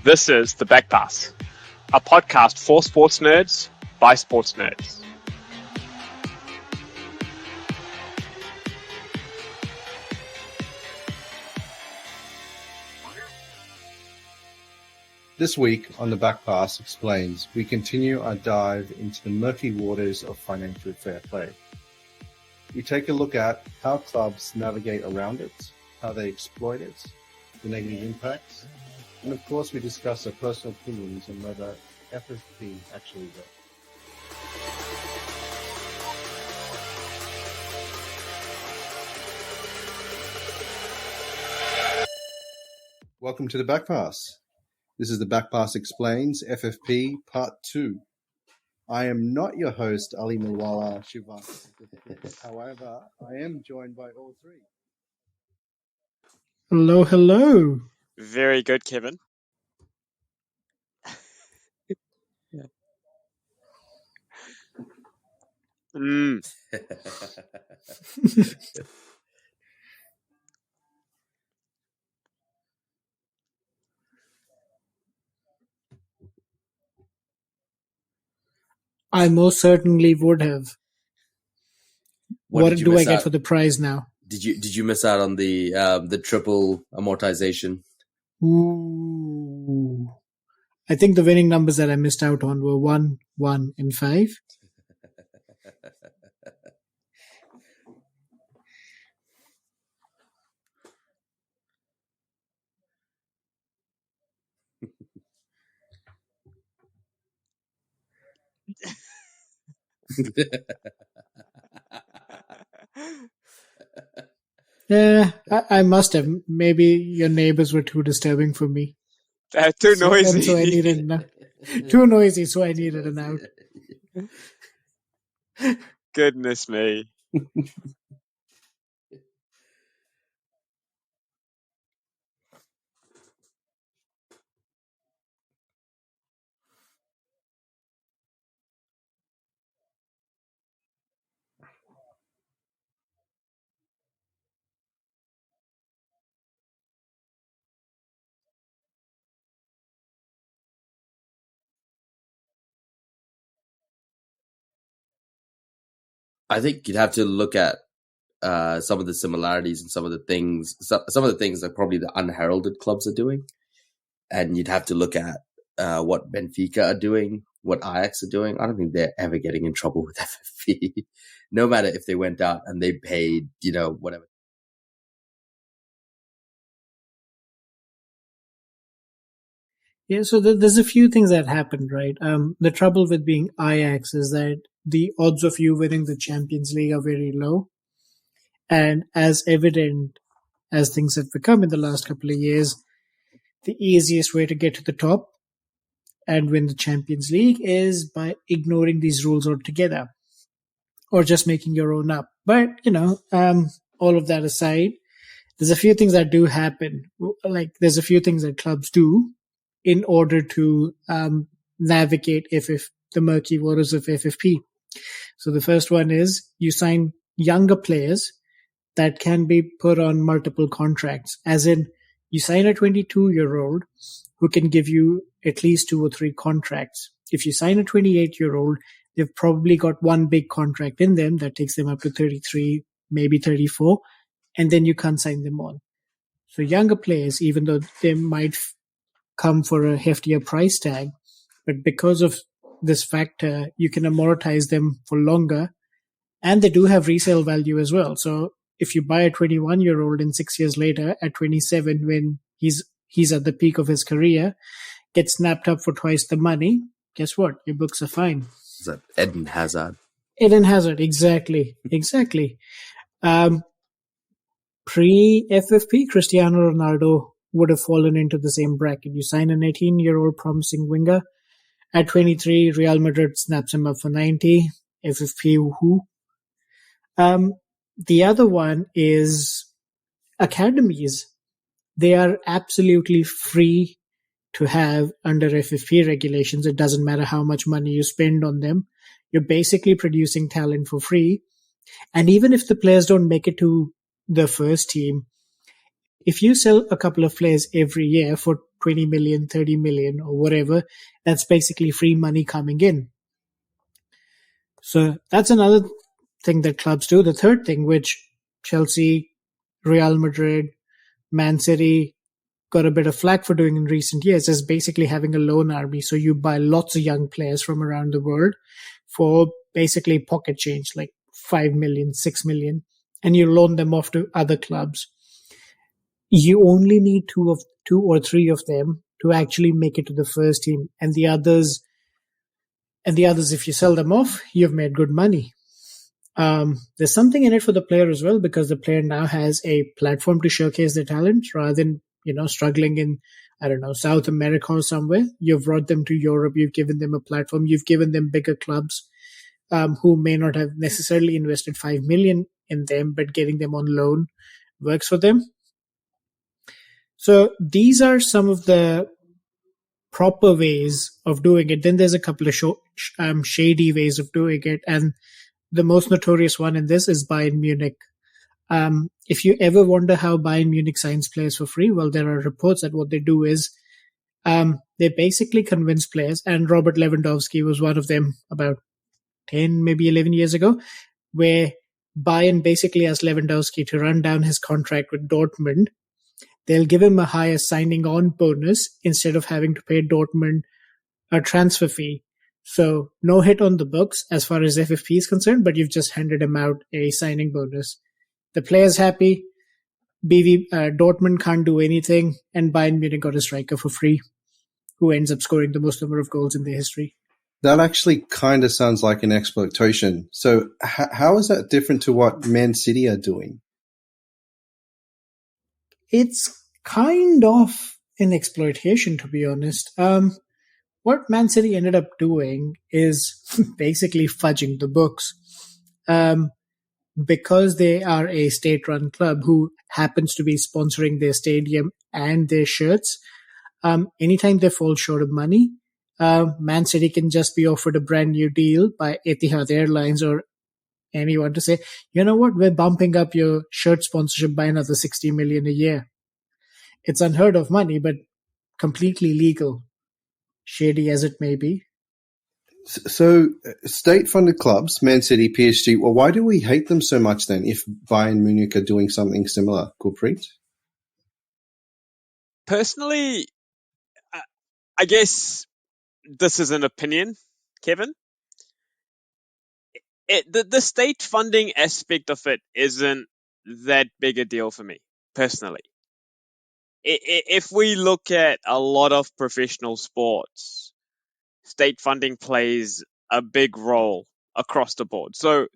This is the Backpass, a podcast for sports nerds by sports nerds. This week on the Backpass Explains, we continue our dive into the murky waters of financial fair play. We take a look at how clubs navigate around it, how they exploit it, the negative impacts, and of course we discuss our personal opinions on whether FFP actually works. Welcome to the Backpass. This is the Backpass Explains, FFP Part 2. I am not your host, Ali Mulwala Shivank. However, I am joined by all three. Hello, hello. Very good, Kevin. I most certainly would have. What do I get for the prize now? Did you miss out on the triple amortization? Ooh. I think the winning numbers that I missed out on were 1, 1, and 5. Yeah, I must have. Maybe your neighbors were too disturbing for me. Too noisy. So I needed too noisy, so I needed an out. Goodness me. I think you'd have to look at some of the similarities and some of the things that probably the unheralded clubs are doing, and you'd have to look at what Benfica are doing, what Ajax are doing. I don't think they're ever getting in trouble with FFP, no matter if they went out and they paid, whatever. Yeah, so there's a few things that happened, right? The trouble with being Ajax is that the odds of you winning the Champions League are very low. And as evident as things have become in the last couple of years, the easiest way to get to the top and win the Champions League is by ignoring these rules altogether or just making your own up. But, all of that aside, there's a few things that do happen. Like there's a few things that clubs do in order to navigate the murky waters of FFP. So the first one is you sign younger players that can be put on multiple contracts, as in you sign a 22-year-old who can give you at least 2 or 3 contracts. If you sign a 28-year-old, they've probably got one big contract in them that takes them up to 33, maybe 34, and then you can't sign them on. So younger players, even though they might come for a heftier price tag, but because of this factor, you can amortize them for longer, and they do have resale value as well. So if you buy a 21-year-old and 6 years later at 27, when he's at the peak of his career, gets snapped up for twice the money, guess what? Your books are fine. Is that Eden Hazard? Eden Hazard, exactly. Pre-FFP, Cristiano Ronaldo would have fallen into the same bracket. You sign an 18-year-old promising winger. At 23, Real Madrid snaps him up for 90. FFP, woohoo. The other one is academies. They are absolutely free to have under FFP regulations. It doesn't matter how much money you spend on them. You're basically producing talent for free. And even if the players don't make it to the first team, if you sell a couple of players every year for 20 million, 30 million or whatever. That's basically free money coming in. So that's another thing that clubs do. The third thing, which Chelsea, Real Madrid, Man City got a bit of flack for doing in recent years, is basically having a loan army. So you buy lots of young players from around the world for basically pocket change, like 5 million, 6 million, and you loan them off to other clubs. You only need two or three of them to actually make it to the first team, and the others, if you sell them off, you've made good money. There's something in it for the player as well, because the player now has a platform to showcase their talent rather than, struggling in, South America or somewhere. You've brought them to Europe. You've given them a platform. You've given them bigger clubs who may not have necessarily invested 5 million in them, but getting them on loan works for them. So these are some of the proper ways of doing it. Then there's a couple of shady ways of doing it. And the most notorious one in this is Bayern Munich. If you ever wonder how Bayern Munich signs players for free, well, there are reports that what they do is they basically convince players, and Robert Lewandowski was one of them about 10, maybe 11 years ago, where Bayern basically asked Lewandowski to run down his contract with Dortmund. They'll give him a higher signing on bonus instead of having to pay Dortmund a transfer fee. So no hit on the books as far as FFP is concerned, but you've just handed him out a signing bonus. The player's happy. Dortmund can't do anything, and Bayern Munich got a striker for free, who ends up scoring the most number of goals in their history. That actually kind of sounds like an exploitation. So how is that different to what Man City are doing? It's kind of an exploitation, to be honest. What Man City ended up doing is basically fudging the books. Because they are a state-run club who happens to be sponsoring their stadium and their shirts, anytime they fall short of money, Man City can just be offered a brand new deal by Etihad Airlines or anyone to say, you know what, we're bumping up your shirt sponsorship by another 60 million a year. It's unheard of money, but completely legal, shady as it may be. So state-funded clubs, Man City, PSG, well, why do we hate them so much then if Bayern Munich are doing something similar, Gurpreet? Personally, I guess this is an opinion, Kevin. The state funding aspect of it isn't that big a deal for me, personally. If we look at a lot of professional sports, state funding plays a big role across the board. So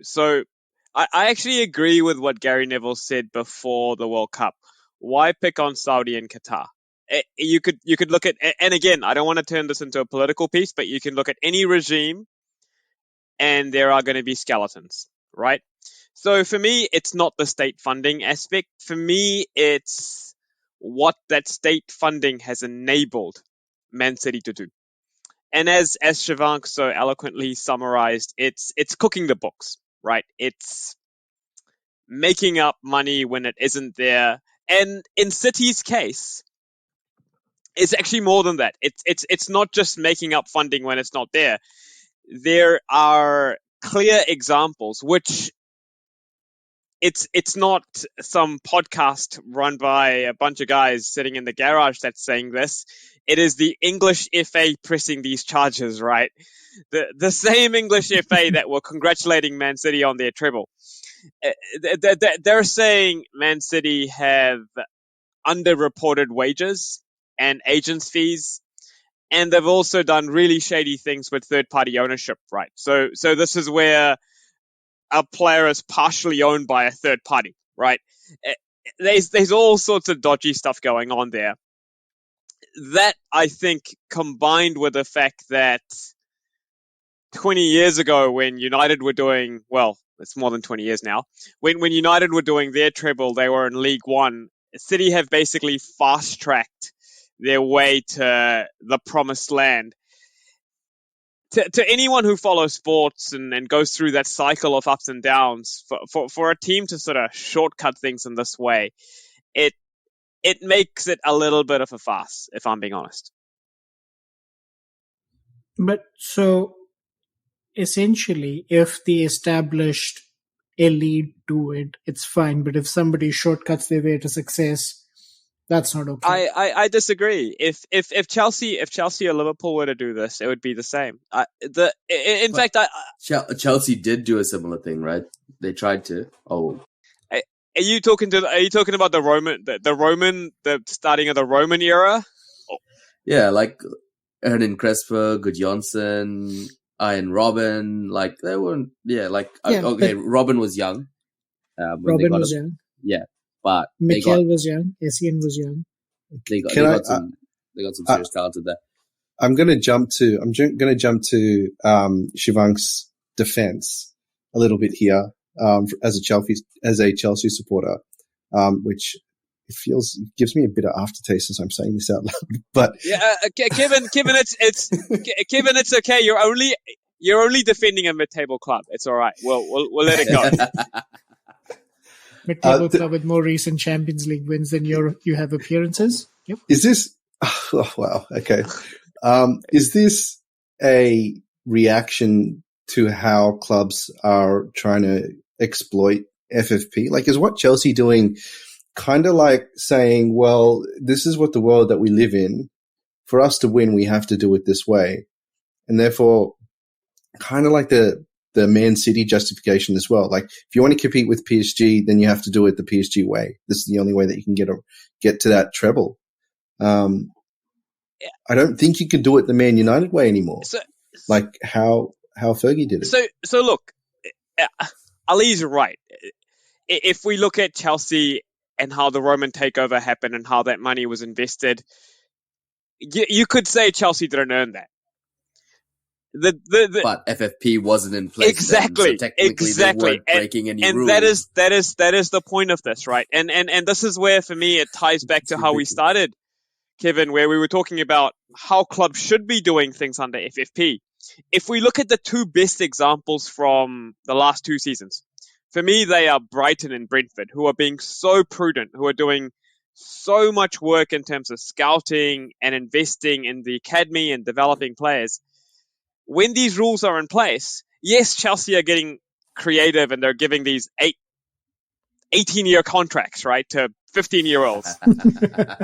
I actually agree with what Gary Neville said before the World Cup. Why pick on Saudi and Qatar? You could look at, and again, I don't want to turn this into a political piece, but you can look at any regime and there are going to be skeletons, right? So for me, it's not the state funding aspect. For me, it's what that state funding has enabled Man City to do. And as Shivank so eloquently summarized, it's cooking the books, right? It's making up money when it isn't there. And in City's case, it's actually more than that. It's not just making up funding when it's not there. There are clear examples, which it's not some podcast run by a bunch of guys sitting in the garage that's saying this. It is the English FA pressing these charges, right? The same English FA that were congratulating Man City on their treble. They're saying Man City have underreported wages and agents' fees, and they've also done really shady things with third-party ownership, right? So this is where a player is partially owned by a third party, right? There's all sorts of dodgy stuff going on there. That, I think, combined with the fact that 20 years ago when United were doing, well, it's more than 20 years now, when United were doing their treble, they were in League One. City have basically fast-tracked their way to the promised land. To anyone who follows sports and goes through that cycle of ups and downs, for a team to sort of shortcut things in this way, it makes it a little bit of a farce, if I'm being honest. But so essentially, if the established elite do it, it's fine. But if somebody shortcuts their way to success, that's not okay. I disagree. If Chelsea or Liverpool were to do this, it would be the same. In fact, Chelsea did do a similar thing, right? They tried to. Oh, are you talking about the starting of the Roman era? yeah, like Hernan Crespo, Gudjonsson, Ian Robben, like they weren't. Yeah, like okay, Robben was young. Robben was young. Yeah, but Mikel was young. Essien was young. They got some serious talent there. I'm going to jump to Shivank's defense a little bit here, as a Chelsea supporter, which gives me a bit of aftertaste as I'm saying this out loud. But yeah, Kevin, it's okay. You're only defending a mid-table club. It's all right. We'll let it go. Mid-table club with more recent Champions League wins than you have appearances. Yep. Is this? Oh, wow. Okay. Is this a reaction to how clubs are trying to exploit FFP? Like, is what Chelsea doing kind of like saying, well, this is what the world that we live in. For us to win, we have to do it this way. And therefore, kind of like the Man City justification as well. Like, if you want to compete with PSG, then you have to do it the PSG way. This is the only way that you can get to that treble. I don't think you can do it the Man United way anymore. Like how Fergie did it. So look, Ali's right. If we look at Chelsea and how the Roman takeover happened and how that money was invested, you could say Chelsea didn't earn that. But FFP wasn't in place. Exactly. Then, so technically they weren't breaking any rules. And that is the point of this, right? And this is where, for me, it ties back to how we started, Kevin, where we were talking about how clubs should be doing things under FFP. If we look at the two best examples from the last 2 seasons, for me, they are Brighton and Brentford, who are being so prudent, who are doing so much work in terms of scouting and investing in the academy and developing players. When these rules are in place, yes, Chelsea are getting creative and they're giving these 18-year contracts, right, to 15-year-olds.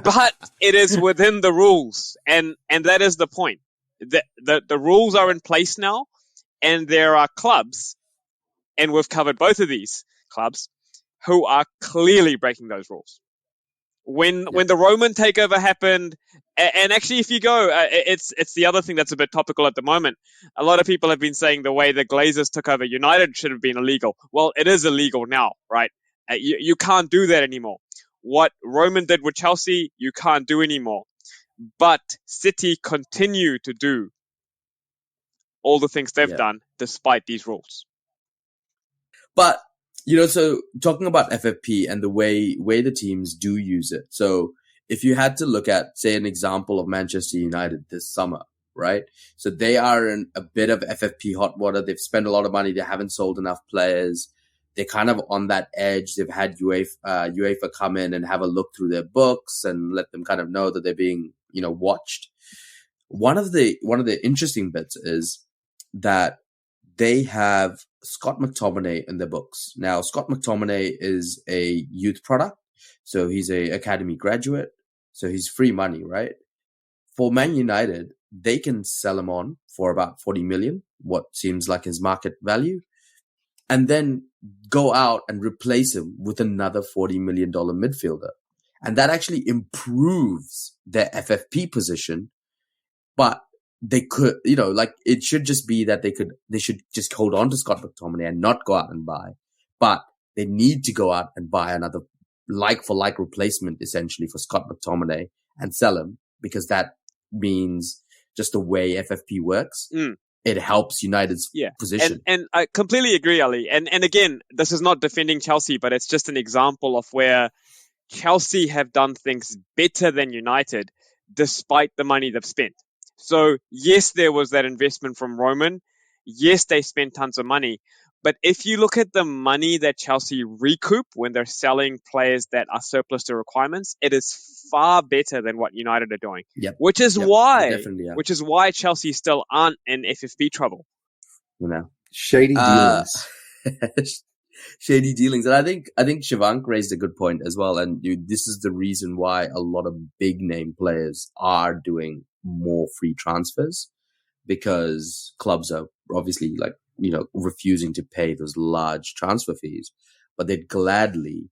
But it is within the rules, and that is the point. The rules are in place now, and there are clubs, and we've covered both of these clubs, who are clearly breaking those rules. When the Roman takeover happened, and actually if you go, it's the other thing that's a bit topical at the moment. A lot of people have been saying the way the Glazers took over United should have been illegal. Well, it is illegal now, right? You can't do that anymore. What Roman did with Chelsea, you can't do anymore. But City continue to do all the things they've done despite these rules. But, so talking about FFP and the way the teams do use it. So if you had to look at, say, an example of Manchester United this summer, right? So they are in a bit of FFP hot water. They've spent a lot of money. They haven't sold enough players. They're kind of on that edge. They've had UEFA come in and have a look through their books and let them kind of know that they're being, watched. One of the interesting bits is that they have Scott McTominay in their books. Now, Scott McTominay is a youth product, so he's a academy graduate, so he's free money, right? For Man United, they can sell him on for about 40 million, what seems like his market value, and then go out and replace him with another $40 million midfielder. And that actually improves their FFP position, but they could, it should just be that they should just hold on to Scott McTominay and not go out and buy, but they need to go out and buy another like for like replacement essentially for Scott McTominay and sell him, because that means just the way FFP works. It helps United's position. And I completely agree, Ali. And again, this is not defending Chelsea, but it's just an example of where Chelsea have done things better than United despite the money they've spent. So yes, there was that investment from Roman. Yes, they spent tons of money, But if you look at the money that Chelsea recoup when they're selling players that are surplus to requirements, it is far better than what United are doing. Yep. Which is Yep. why, They definitely are. which is why Chelsea still aren't in FFP trouble. You know, Shady dealings. Shady dealings, and I think Shivank raised a good point as well. And this is the reason why a lot of big name players are doing more free transfers, because clubs are obviously refusing to pay those large transfer fees, but they'd gladly,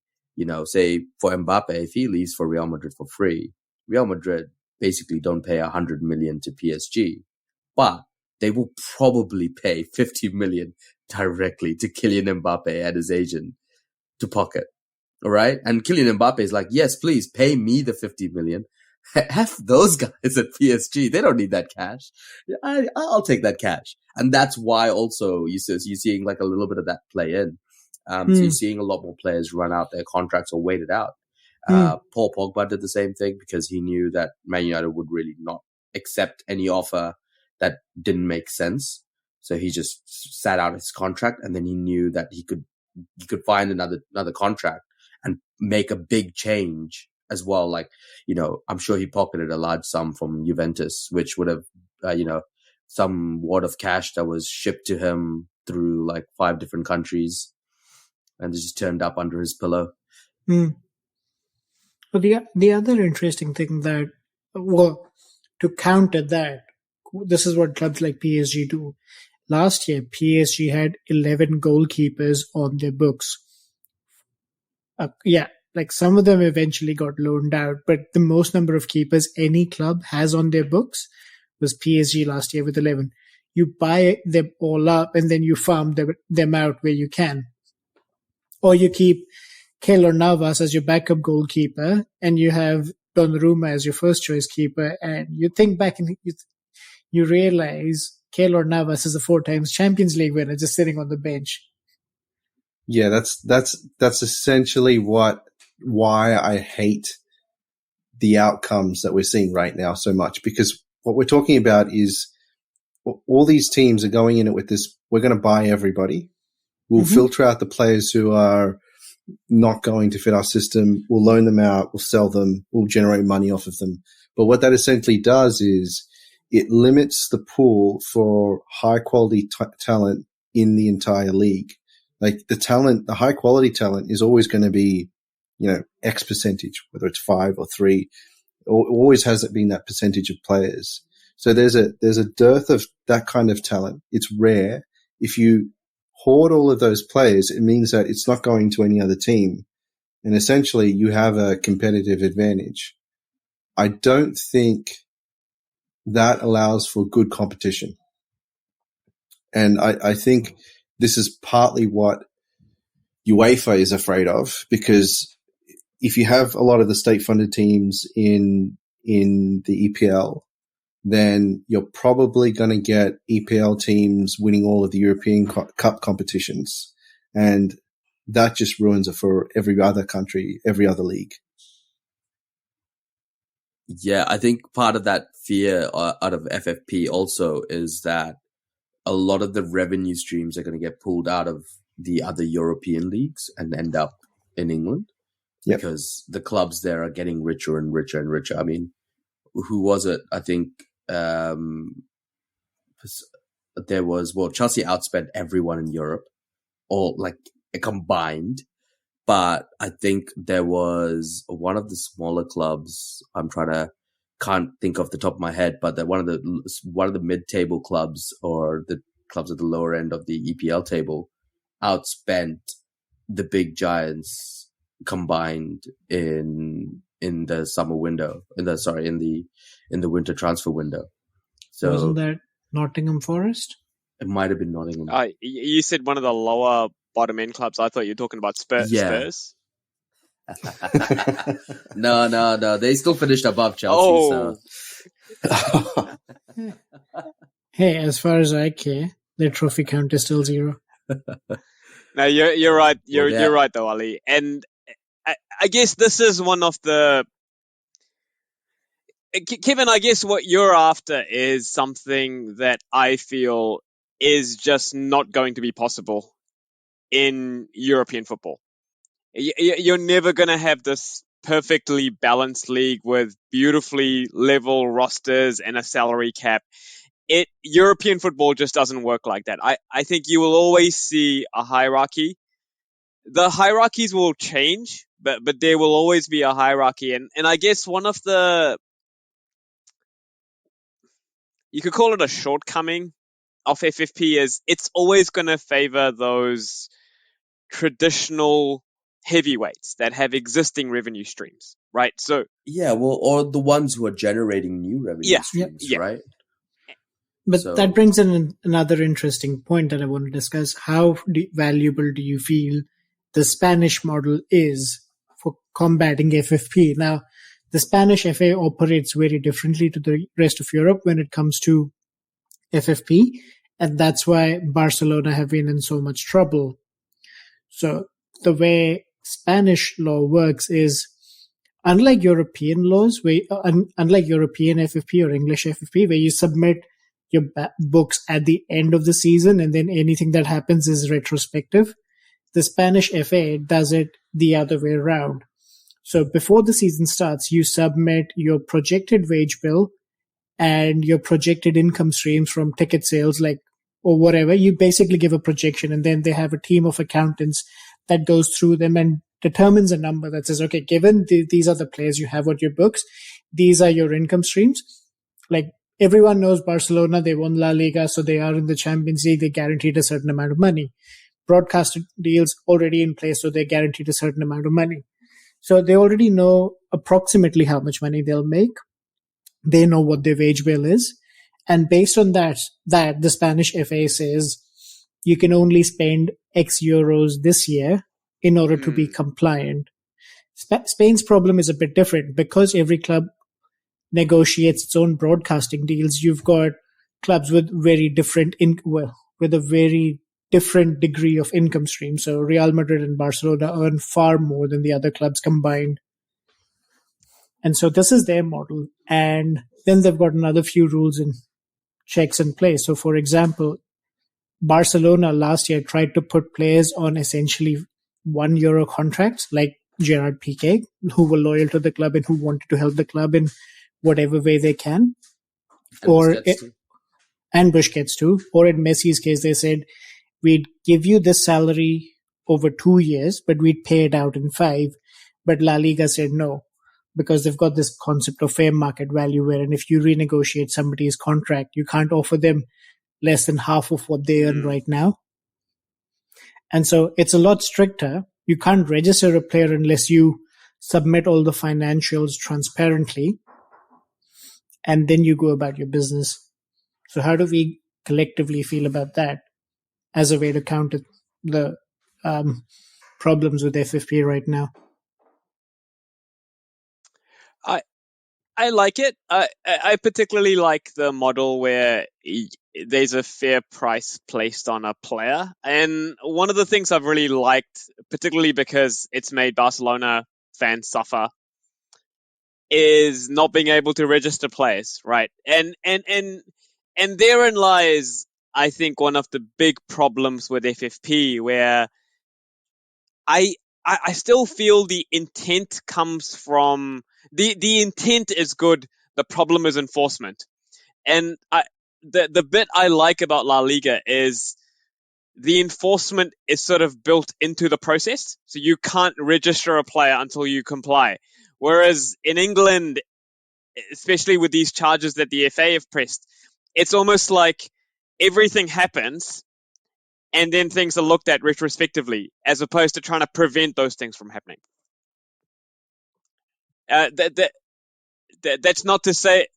say for Mbappe, if he leaves for Real Madrid for free, Real Madrid basically don't pay 100 million to PSG, but they will probably pay 50 million directly to Kylian Mbappe and his agent to pocket. All right. And Kylian Mbappe is like, yes, please pay me the 50 million. Have those guys at PSG. They don't need that cash. I'll take that cash. And that's why also you're seeing like a little bit of that play in. So you're seeing a lot more players run out their contracts or wait it out. Paul Pogba did the same thing because he knew that Man United would really not accept any offer that didn't make sense. So he just sat out his contract, and then he knew that he could find another contract and make a big change as well. Like, I'm sure he pocketed a large sum from Juventus, which would have, some wad of cash that was shipped to him through like 5 different countries, and it just turned up under his pillow. Well, the other interesting thing that, to counter that, this is what clubs like PSG do. Last year, PSG had 11 goalkeepers on their books. Like some of them eventually got loaned out, but the most number of keepers any club has on their books was PSG last year with 11. You buy them all up and then you farm them out where you can. Or you keep Keylor Navas as your backup goalkeeper and you have Donnarumma as your first choice keeper, and you think back and you realize Keylor Navas is a 4 times Champions League winner just sitting on the bench. Yeah, that's essentially why I hate the outcomes that we're seeing right now so much, because what we're talking about is all these teams are going in it with this, we're going to buy everybody. We'll filter out the players who are not going to fit our system. We'll loan them out. We'll sell them. We'll generate money off of them. But what that essentially does is it limits the pool for high quality talent in the entire league. Like the high quality talent is always going to be, X percentage, whether it's 5 or 3, always hasn't been that percentage of players. So there's a dearth of that kind of talent. It's rare. If you hoard all of those players, it means that it's not going to any other team. And essentially you have a competitive advantage. I don't think that allows for good competition. And I think this is partly what UEFA is afraid of, because if you have a lot of the state-funded teams in the EPL, then you're probably going to get EPL teams winning all of the European Cup competitions. And that just ruins it for every other country, every other league. Yeah, I think part of that fear out of FFP also is that a lot of the revenue streams are going to get pulled out of the other European leagues and end up in England. Yep. Because the clubs there are getting richer and richer and richer. I mean, who was it? I think there was, Chelsea outspent everyone in Europe, all like combined. But I think there was one of the smaller clubs. Can't think off the top of my head, but that one of the mid-table clubs or the clubs at the lower end of the EPL table outspent the big giants combined in the summer window, in the winter transfer window. So wasn't that Nottingham Forest? It might have been Nottingham. You said one of the lower bottom end clubs. I thought you were talking about Spurs. Yeah. No. They still finished above Chelsea. Oh. So. Hey, as far as I care, their trophy count is still 0. No, you're right. You're right though, Ali. And I guess this is one of the Kevin. I guess what you're after is something that I feel is just not going to be possible in European football. You're never going to have this perfectly balanced league with beautifully level rosters and a salary cap. European football just doesn't work like that. I think you will always see a hierarchy. The hierarchies will change, but there will always be a hierarchy. And I guess one of you could call it a shortcoming of FFP is it's always going to favor those traditional heavyweights that have existing revenue streams, right? So yeah, well, or the ones who are generating new revenue streams, right? But that brings in another interesting point that I want to discuss. How valuable do you feel the Spanish model is for combating FFP? Now, the Spanish FA operates very differently to the rest of Europe when it comes to FFP, and that's why Barcelona have been in so much trouble. So the way Spanish law works is, unlike European laws, unlike European FFP or English FFP, where you submit your books at the end of the season and then anything that happens is retrospective, the Spanish FA does it the other way around. So before the season starts, you submit your projected wage bill and your projected income streams from ticket sales, or whatever. You basically give a projection, and then they have a team of accountants that goes through them and determines a number that says, okay, given these are the players you have on your books, these are your income streams. Like, everyone knows Barcelona, they won La Liga, so they are in the Champions League, they guaranteed a certain amount of money. Broadcast deals already in place, so they're guaranteed a certain amount of money. So they already know approximately how much money they'll make. They know what their wage bill is. And based on that the Spanish FA says you can only spend X euros this year in order to be compliant. Spain's problem is a bit different because every club negotiates its own broadcasting deals. You've got clubs with very different with a very different degree of income stream. So Real Madrid and Barcelona earn far more than the other clubs combined. And so this is their model. And then they've got another few rules and checks in place. So for example, Barcelona last year tried to put players on essentially €1 contracts like Gerard Piqué, who were loyal to the club and who wanted to help the club in whatever way they can. And Busquets too. Or in Messi's case, they said, we'd give you this salary over 2 years, but we'd pay it out in 5. But La Liga said no, because they've got this concept of fair market value, wherein if you renegotiate somebody's contract, you can't offer them less than half of what they earn right now. And so it's a lot stricter. You can't register a player unless you submit all the financials transparently, and then you go about your business. So how do we collectively feel about that as a way to counter the problems with FFP right now? I like it. I particularly like the model where there's a fair price placed on a player. And one of the things I've really liked, particularly because it's made Barcelona fans suffer, is not being able to register players, right? And therein lies, I think, one of the big problems with FFP, where I still feel the intent comes from the intent is good. The problem is enforcement. And the bit I like about La Liga is the enforcement is sort of built into the process. So you can't register a player until you comply. Whereas in England, especially with these charges that the FA have pressed, it's almost like everything happens and then things are looked at retrospectively, as opposed to trying to prevent those things from happening. That's not to say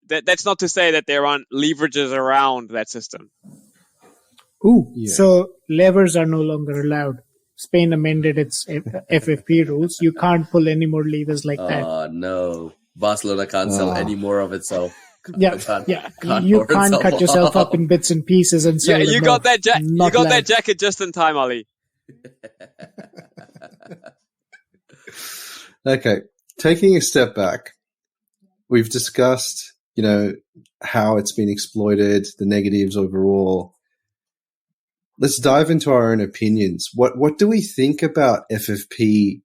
that there aren't leverages around that system. So levers are no longer allowed. Spain amended its FFP rules. You can't pull any more levers like that. Oh no, Barcelona can't sell any more of itself. You can't cut yourself up in bits and pieces and sell you got that that jacket just in time, Ali. Okay, taking a step back, we've discussed, how it's been exploited, the negatives overall. let's dive into our own opinions. What do we think about FFP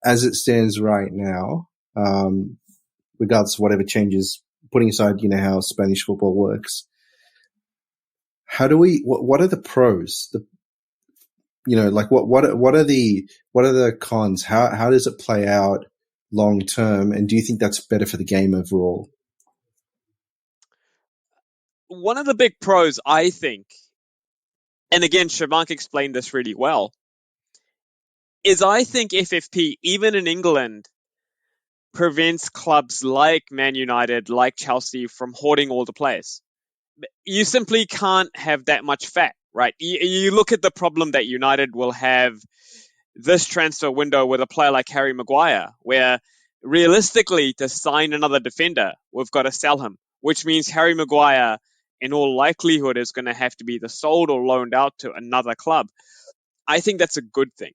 as it stands right now? Regardless of whatever changes, putting aside, how Spanish football works. How do we? What are the pros? What are the cons? How does it play out long term? And do you think that's better for the game overall? One of the big pros, I think, and again, Shivank explained this really well, is I think FFP, even in England, prevents clubs like Man United, like Chelsea, from hoarding all the players. You simply can't have that much fat, right? You look at the problem that United will have this transfer window with a player like Harry Maguire, where realistically, to sign another defender, we've got to sell him, which means Harry Maguire, in all likelihood, is going to have to be either sold or loaned out to another club. I think that's a good thing.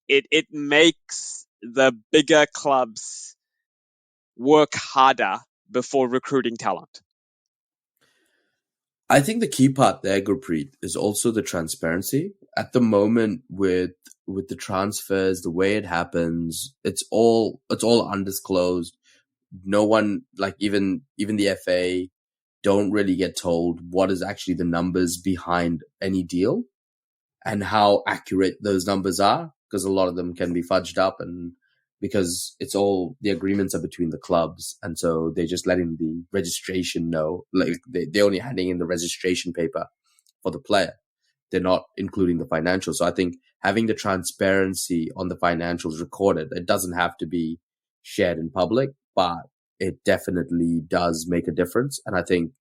It makes the bigger clubs work harder before recruiting talent. I think the key part there, Gurpreet, is also the transparency. At the moment, with the transfers, the way it happens, it's all undisclosed. No one, like even the FA, don't really get told what is actually the numbers behind any deal and how accurate those numbers are, because a lot of them can be fudged up, and because it's all the agreements are between the clubs, and so they're just letting the registration know, like they're only handing in the registration paper for the player. They're not including the financials. So I think having the transparency on the financials recorded, it doesn't have to be shared in public, but it definitely does make a difference. And I think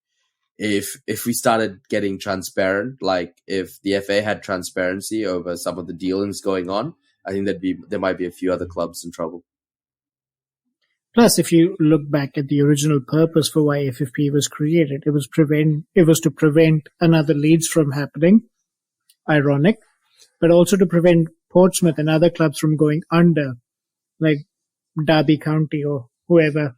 if we started getting transparent, like if the FA had transparency over some of the dealings going on, I think there might be a few other clubs in trouble. Plus, if you look back at the original purpose for why FFP was created, it was to prevent another Leeds from happening. Ironic, but also to prevent Portsmouth and other clubs from going under, like Derby County or whoever.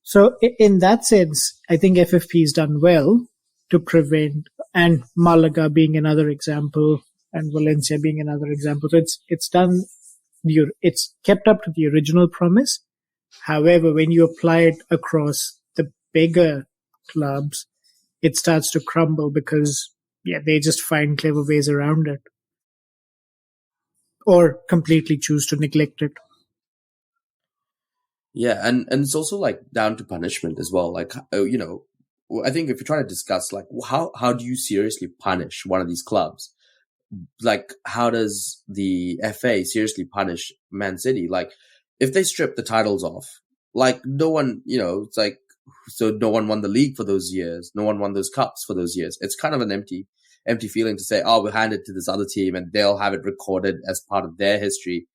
So in that sense, I think FFP has done well to prevent, and Malaga being another example, and Valencia being another example. So it's kept up to the original promise. However, when you apply it across the bigger clubs, it starts to crumble because they just find clever ways around it, or completely choose to neglect it. Yeah, and it's also like down to punishment as well. Like, I think if you're trying to discuss like how do you seriously punish one of these clubs? Like, how does the FA seriously punish Man City? Like, if they strip the titles off, like no one, it's like, so no one won the league for those years. No one won those cups for those years. It's kind of an empty feeling to say, oh, we'll hand it to this other team and they'll have it recorded as part of their history.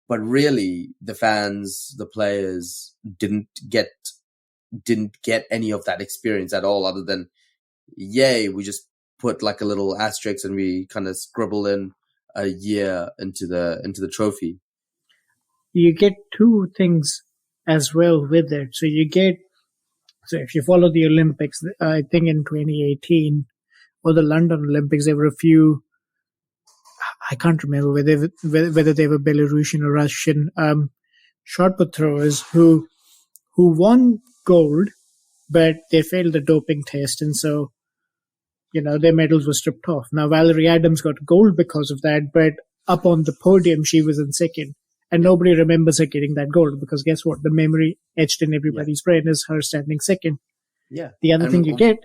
But really, the fans, the players didn't get any of that experience at all, other than, yay, we just put like a little asterisk and we kind of scribble in a year into the trophy. You get two things as well with it. So if you follow the Olympics, I think in 2018 or the London Olympics, there were a few, I can't remember whether they were Belarusian or Russian shot put throwers who won gold, but they failed the doping test, and so their medals were stripped off. Now Valerie Adams got gold because of that, but up on the podium she was in second, and nobody remembers her getting that gold because guess what? The memory etched in everybody's brain is her standing second. Yeah. The other thing you get,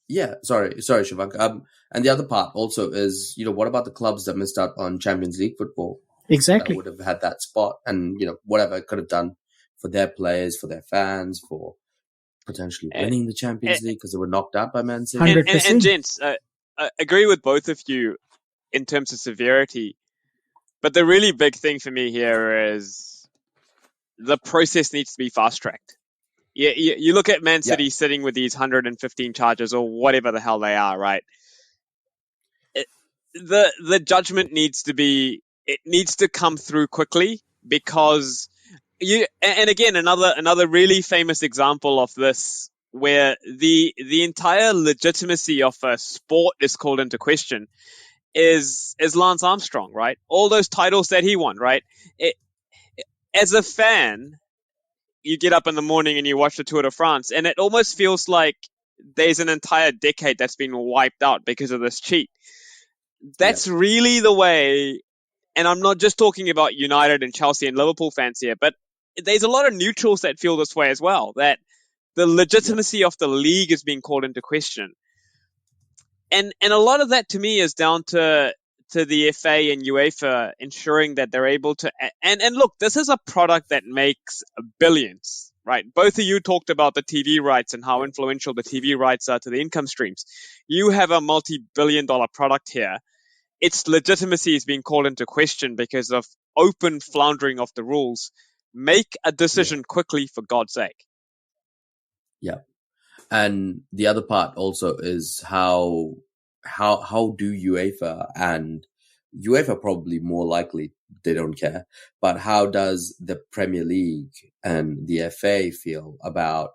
Yeah, sorry, Shivank. And the other part also is, what about the clubs that missed out on Champions League football? Exactly. That would have had that spot, and whatever it could have done for their players, for their fans, for potentially winning the Champions League because they were knocked out by Man City. 100%. And gents, I agree with both of you in terms of severity, but the really big thing for me here is the process needs to be fast tracked. You look at Man City sitting with these 115 charges or whatever the hell they are, right? The judgment needs to come through quickly, because and again, another really famous example of this where the entire legitimacy of a sport is called into question is Lance Armstrong, right? All those titles that he won, right? As a fan, you get up in the morning and you watch the Tour de France, and it almost feels like there's an entire decade that's been wiped out because of this cheat. That's really the way, and I'm not just talking about United and Chelsea and Liverpool fans here, but there's a lot of neutrals that feel this way as well, that the legitimacy of the league is being called into question. And a lot of that to me is down to the FA and UEFA ensuring that they're able to, and look, this is a product that makes billions, right? Both of you talked about the TV rights and how influential the TV rights are to the income streams. You have a multi-billion-dollar product here. Its legitimacy is being called into question because of open floundering of the rules. Make a decision quickly, for God's sake. Yeah. And the other part also is how do UEFA, and UEFA probably more likely they don't care, but how does the Premier League and the FA feel about,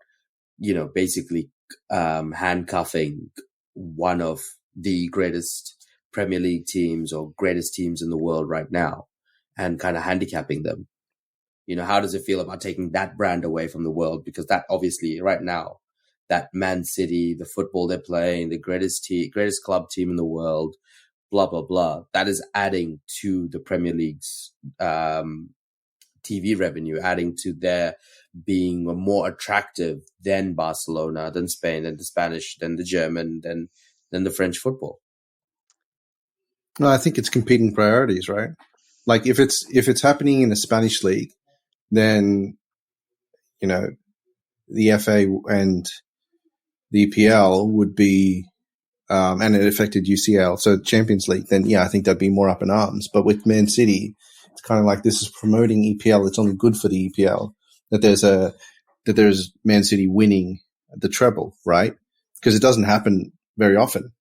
basically handcuffing one of the greatest Premier League teams or greatest teams in the world right now and kind of handicapping them? How does it feel about taking that brand away from the world? Because that obviously right now, that Man City, the football they're playing, the greatest club team in the world, blah, blah, blah, that is adding to the Premier League's TV revenue, adding to their being more attractive than Barcelona, than Spain, than the Spanish, than the German, than the French football. No, I think it's competing priorities, right? Like if it's happening in the Spanish league, then the FA and the EPL would be, and it affected UCL, so Champions League. Then I think that'd be more up in arms. But with Man City, it's kind of like this is promoting EPL. It's only good for the EPL that there's Man City winning the treble, right? Because it doesn't happen very often.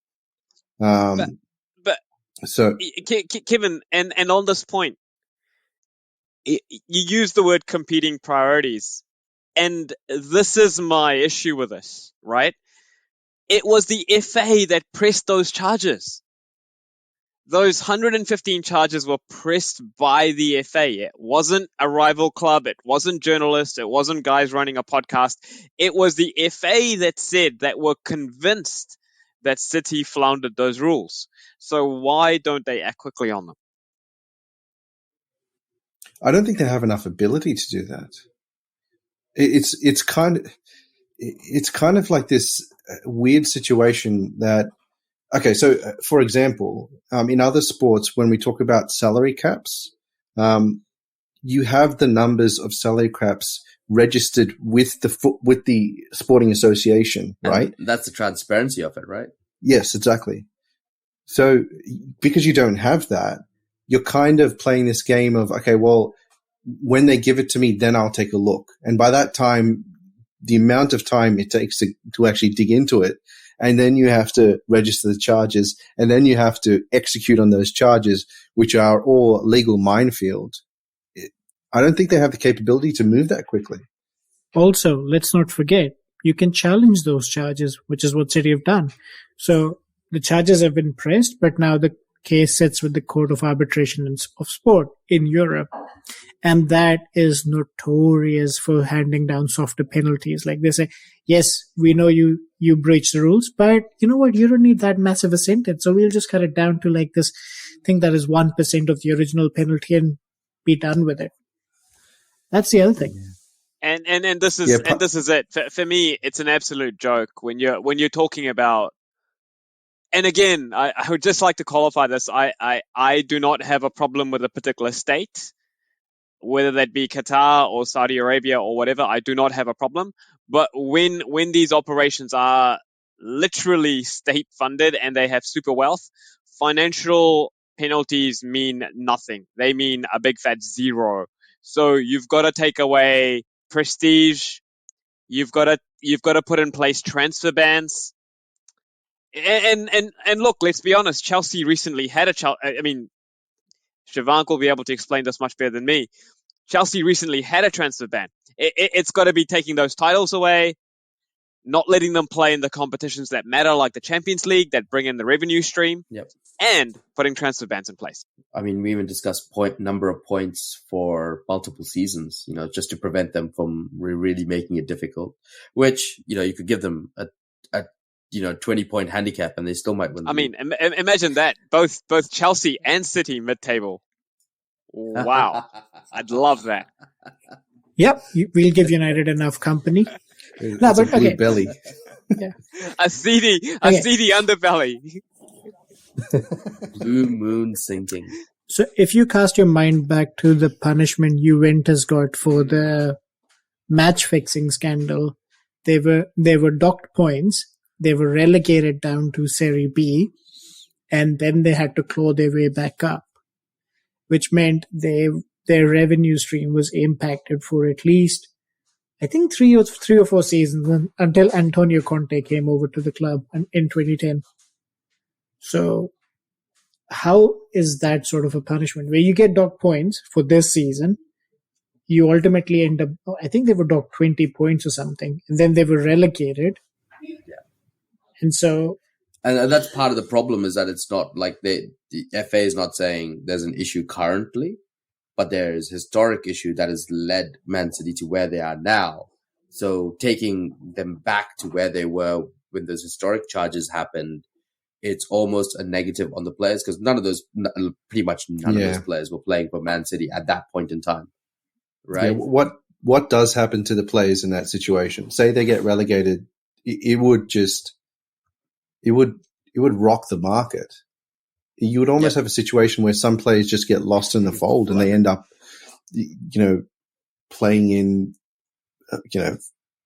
But so Kevin, and on this point, you use the word competing priorities, and this is my issue with this, right? It was the FA that pressed those charges. Those 115 charges were pressed by the FA. It wasn't a rival club. It wasn't journalists. It wasn't guys running a podcast. It was the FA that said that were convinced that City floundered those rules. So why don't they act quickly on them? I don't think they have enough ability to do that. It's kind of like this weird situation that, okay, so for example, in other sports, when we talk about salary caps, you have the numbers of salary caps registered with the sporting association, right? And that's the transparency of it, right? Yes, exactly. So because you don't have that, you're kind of playing this game of, okay, well, when they give it to me, then I'll take a look. And by that time, the amount of time it takes to actually dig into it, and then you have to register the charges, and then you have to execute on those charges, which are all legal minefield. I don't think they have the capability to move that quickly. Also, let's not forget, you can challenge those charges, which is what City have done. So the charges have been pressed, but now the case sits with the Court of Arbitration of Sport in Europe. And that is notorious for handing down softer penalties. Like they say, yes, we know you breached the rules, but you know what? You don't need that massive a sentence. So we'll just cut it down to like this thing that is 1% of the original penalty and be done with it. That's the other thing. And this is it. For me, it's an absolute joke when you're talking about. And again, I would just like to qualify this. I do not have a problem with a particular state, whether that be Qatar or Saudi Arabia or whatever. I do not have a problem. But when these operations are literally state funded and they have super wealth, financial penalties mean nothing. They mean a big fat zero. So you've got to take away prestige. You've got to put in place transfer bans. And look, let's be honest. Chelsea recently had Shivank will be able to explain this much better than me. Chelsea recently had a transfer ban. It's got to be taking those titles away. not letting them play in the competitions that matter, like the Champions League, that bring in the revenue stream, Yep. and putting transfer bans in place. I mean, we even discussed number of points for multiple seasons, just to prevent them from really making it difficult, which, you could give them a 20-point handicap and they still might win. I mean, imagine that. Both Chelsea and City mid-table. Wow. I'd love that. Yep, we'll give United enough company. It's a blue belly. Yeah. A seedy underbelly. Blue moon sinking. So if you cast your mind back to the punishment Juventus got for the match fixing scandal, they were docked points, they were relegated down to Serie B, and then they had to claw their way back up, which meant their revenue stream was impacted for at least, I think, three or four seasons until Antonio Conte came over to the club in 2010. So how is that sort of a punishment where you get docked points for this season? You ultimately end up, I think they were docked 20 points or something, and then they were relegated. Yeah. And so, and that's part of the problem, is that it's not like the FA is not saying there's an issue currently, but there is a historic issue that has led Man City to where they are now. So taking them back to where they were when those historic charges happened, it's almost a negative on the players, because pretty much none of those players were playing for Man City at that point in time. Right? Yeah, what does happen to the players in that situation? Say they get relegated, it would rock the market. You would almost have a situation where some players just get lost in the fold and they end up, playing in,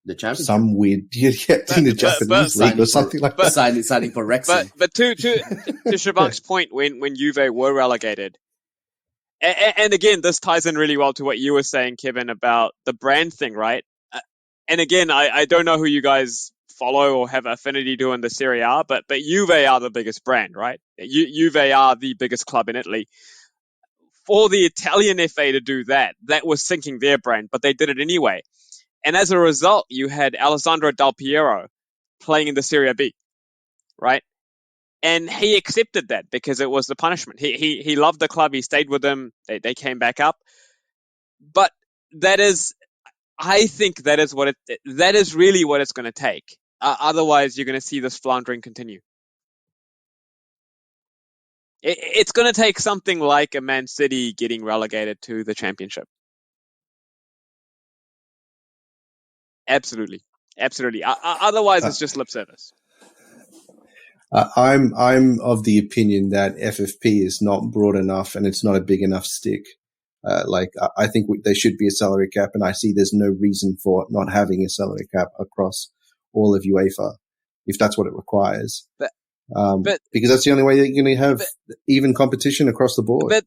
the Champions some weird, in the Japanese league or something like that. Signing for Wrexham. But to Shivank's point, when Juve were relegated, and again, this ties in really well to what you were saying, Kevin, about the brand thing, right? And again, I don't know who you guys follow or have affinity to in the Serie A, but Juve are the biggest brand, right? Juve are the biggest club in Italy. For the Italian FA to do that was sinking their brand, but they did it anyway. And as a result, you had Alessandro Del Piero playing in the Serie B, right? And he accepted that because it was the punishment. He loved the club. He stayed with them. They came back up. But I think that is really what it's going to take. Otherwise, you're going to see this floundering continue. It's going to take something like a Man City getting relegated to the Championship. Absolutely. Otherwise, it's just lip service. I'm of the opinion that FFP is not broad enough and it's not a big enough stick. I think there should be a salary cap, and I see there's no reason for not having a salary cap across all of UEFA if that's what it requires. But because that's the only way that you're going to have even competition across the board. How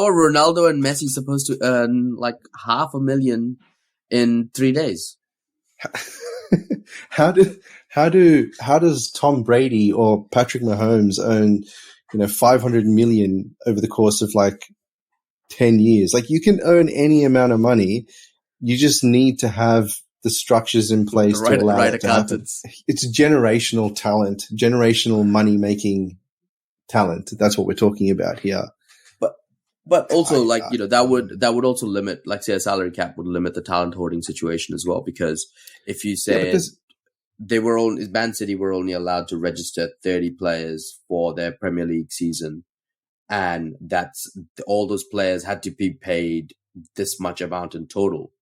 are Ronaldo and Messi supposed to earn like $500,000 in 3 days? How does Tom Brady or Patrick Mahomes earn, $500 million over the course of 10 years? You can earn any amount of money. You just need to have the structures in place to allow it to happen. It's generational talent, generational money-making talent. That's what we're talking about here. But also, that would also limit, say, a salary cap would limit the talent hoarding situation as well. Because if you say Man City were only allowed to register 30 players for their Premier League season, and that's all those players had to be paid this much amount in total.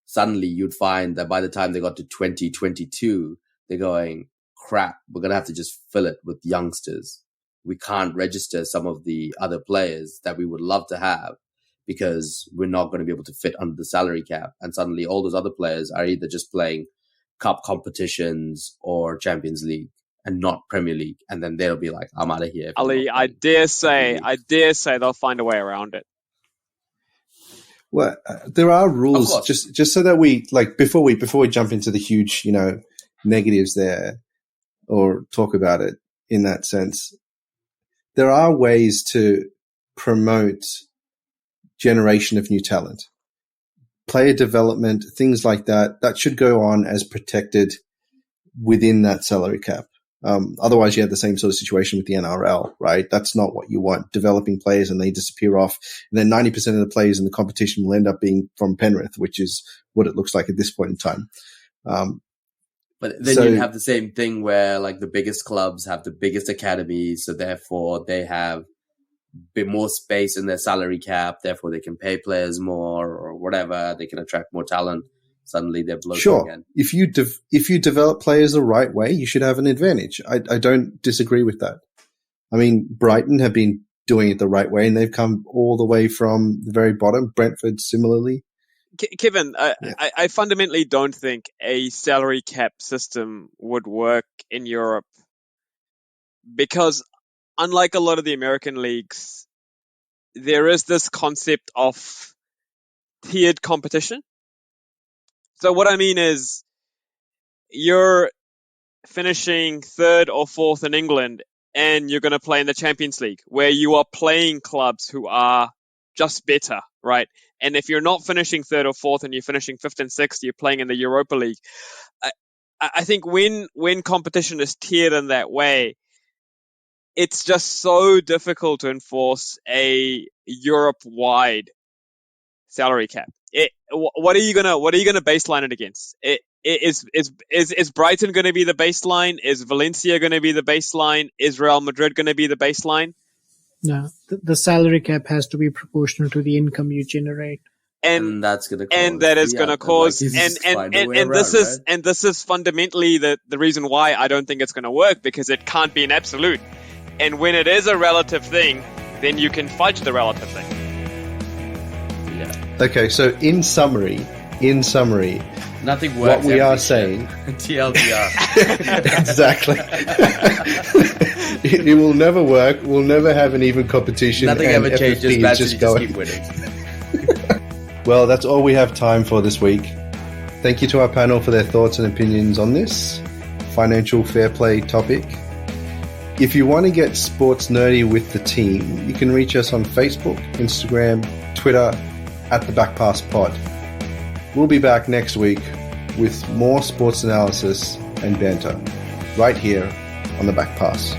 Suddenly, you'd find that by the time they got to 2022, they're going, crap, we're going to have to just fill it with youngsters. We can't register some of the other players that we would love to have because we're not going to be able to fit under the salary cap. And suddenly all those other players are either just playing cup competitions or Champions League and not Premier League. And then they'll be like, I'm out of here. Ali, I dare say they'll find a way around it. Well, there are rules just so that we before we jump into the huge, negatives there or talk about it in that sense. There are ways to promote generation of new talent. player development, things like that, that should go on as protected within that salary cap. Otherwise, you have the same sort of situation with the NRL, right? That's not what you want. Developing players and they disappear off. And then 90% of the players in the competition will end up being from Penrith, which is what it looks like at this point in time. But then you have the same thing where like the biggest clubs have the biggest academies. So therefore they have a bit more space in their salary cap. Therefore they can pay players more or whatever. They can attract more talent. Suddenly they're bloating again. If you develop players the right way, you should have an advantage. I don't disagree with that. I mean, Brighton have been doing it the right way, and they've come all the way from the very bottom. Brentford similarly. Kevin, I fundamentally don't think a salary cap system would work in Europe because, unlike a lot of the American leagues, there is this concept of tiered competition. So what I mean is you're finishing third or fourth in England and you're going to play in the Champions League where you are playing clubs who are just better, right? And if you're not finishing third or fourth and you're finishing fifth and sixth, you're playing in the Europa League. I think when competition is tiered in that way, it's just so difficult to enforce a Europe-wide salary cap. What are you gonna baseline it against? Is Brighton going to be the baseline? Is Valencia going to be the baseline? Is Real Madrid going to be the baseline? No, the salary cap has to be proportional to the income you generate, and that's going to cause, and that is going to cause, and this is fundamentally the reason why I don't think it's going to work, because it can't be an absolute. And when it is a relative thing, then you can fudge the relative thing. Okay, so in summary, nothing works. What we are saying, TLDR. Exactly. It will never work. We'll never have an even competition. Nothing ever changes. FFP Just keep winning. Well, that's all we have time for this week. Thank you to our panel for their thoughts and opinions on this financial fair play topic. If you want to get sports nerdy with the team, you can reach us on Facebook, Instagram, Twitter, at the Backpass Pod. We'll be back next week with more sports analysis and banter right here on the Backpass.